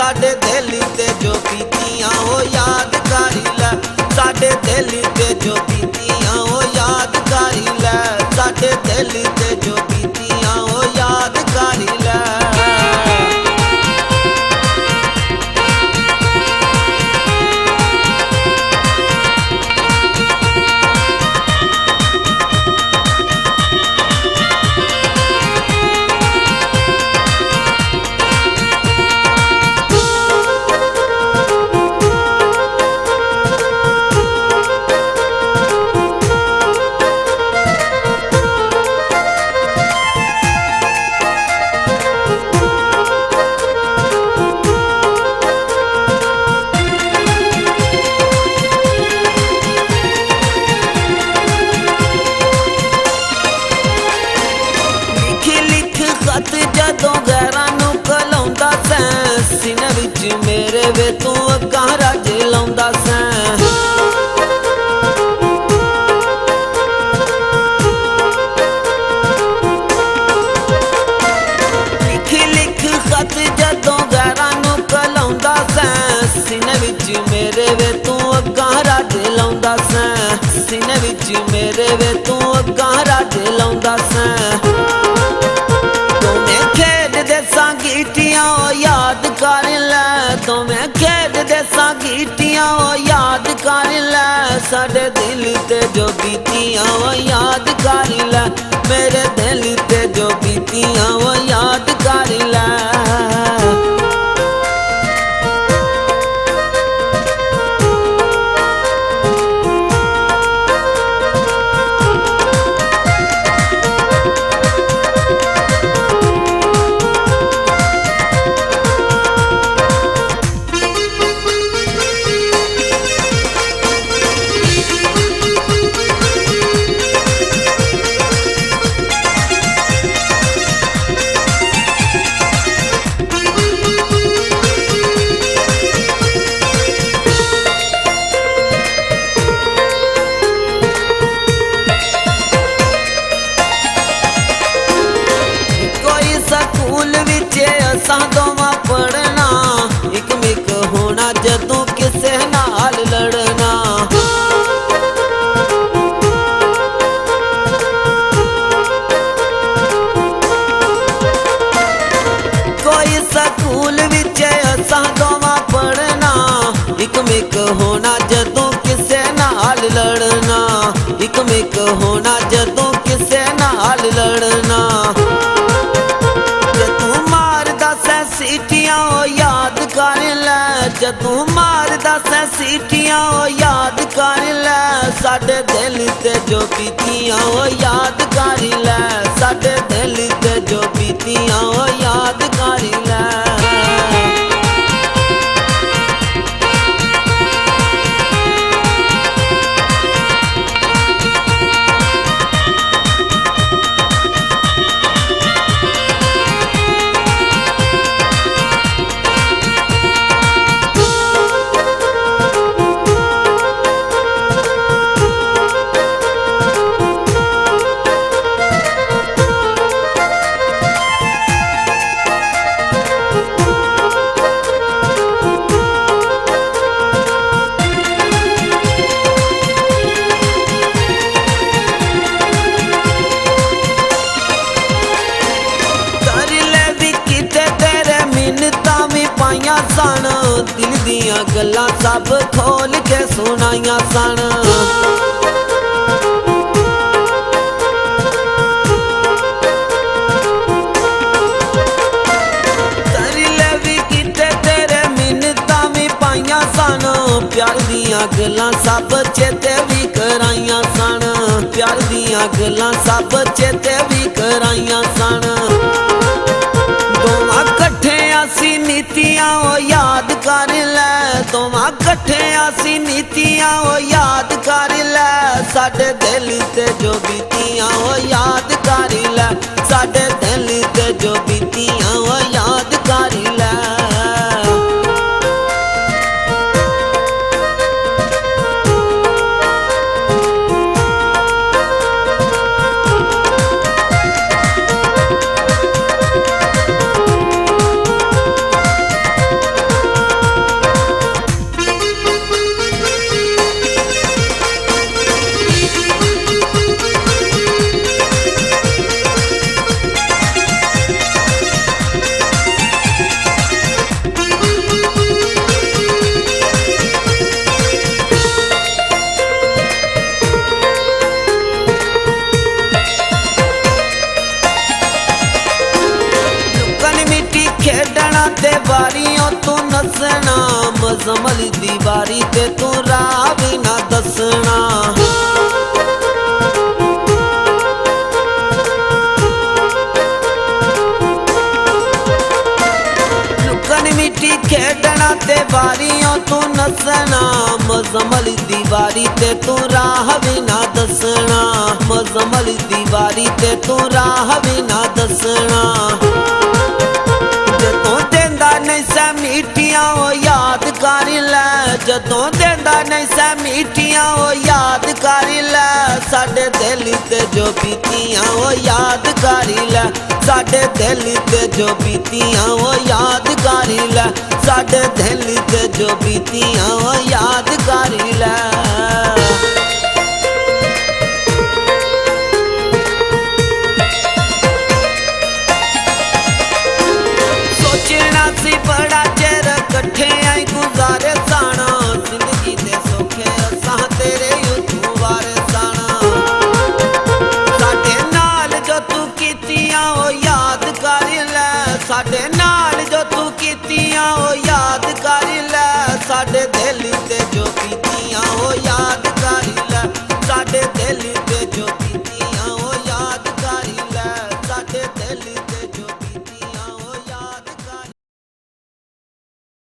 साडे दिल ते जो बीतियां ओ याद कर लै, साडे दिल ते जो बीतियां ओ याद कर लै, साडे दिल ते जो बीतियां ओ याद कर लै। जदों गैरां नूं कलाउंदा सैं, सीने विच मेरे वे तू अग्गां राजे लाउंदा सैं। लिख लिख खत जदों गैरां नूं कलाउंदा सैं, सीने विच मेरे वे तू अग्गां राजे लाउंदा सैं, सीने विच मेरे वे तू अग्गां राजे लाउंदा सैं। गीटियां याद कर लै, तुम्हें खेड देसां गीटियां याद कर लै, साडे दिल ते जो बीतियां याद कर लै, मेरे दिल ते जो बीतियां याद कर लै। स्कूल विच असां दोवां पढ़ना, इक मिक होना जदों किसे नाल लड़ना। कोई स्कूल विच असां दोवां पढ़ना, इक मिक होना जदों किसे नाल लड़ना, इक मिक होना जदों किसे नाल लड़ना। सीटियां याद कर लै, जदों मारदा सैं सीटियां याद कर लै, साडे दिल ते जो बीतियां याद कर लै, साडे दिल ते जो बीतियां याद कर लै। सन दिल दियां गल्लां सब खोल के सुनाइयां सन। तरले भी किते तेरे मिन्नतां भी पाइयां सन, प्यार दियां गल्लां सब चेते भी कराइयां सन, प्यार दियां गल्लां सब चेते भी कराइयां सन। दोवां कट्ठे असी नीतियां याद कर लै, दोवां कट्ठे असी नीतियां याद कर लै, साडे दिल ते जो बीतियां याद कर लै, साडे दिल ते जो बीतियां याद कर लै। ਵਾਰੀਓ ਤੂੰ ਨੱਸਣਾ ਮਜ਼ਮਲ ਦੀ ਵਾਰੀ ਤੇ ਤੂੰ ਰਾਹ ਵੀ ਨਾ ਦੱਸਣਾ मिट्टी खेडना ते वारियों तू नसना मजमल दीवारी ते तू राह भी ना दसना मजमल दीवारी ते तू राह भी ना दसना जदों देंदा नहीं सा मीठियां ओ याद कर लै जदों देंदा नहीं सा मीठियां ओ याद कर लै साडे दिल ते जो बीतियां ओ याद कर लै साडे दिल ते जो बीतियां ओ याद कर लै साडे दिल ते जो बीतियां ओ याद कर लै सोचना सी बड़ा चेर कट्ठे आई गुजारे साना जिंदगी दे सौखे असां तेरे यूं वारे साना साडे नाल जो तू कीतियां ओ याद कर लै साडे नाल जो तू कीतियां ओ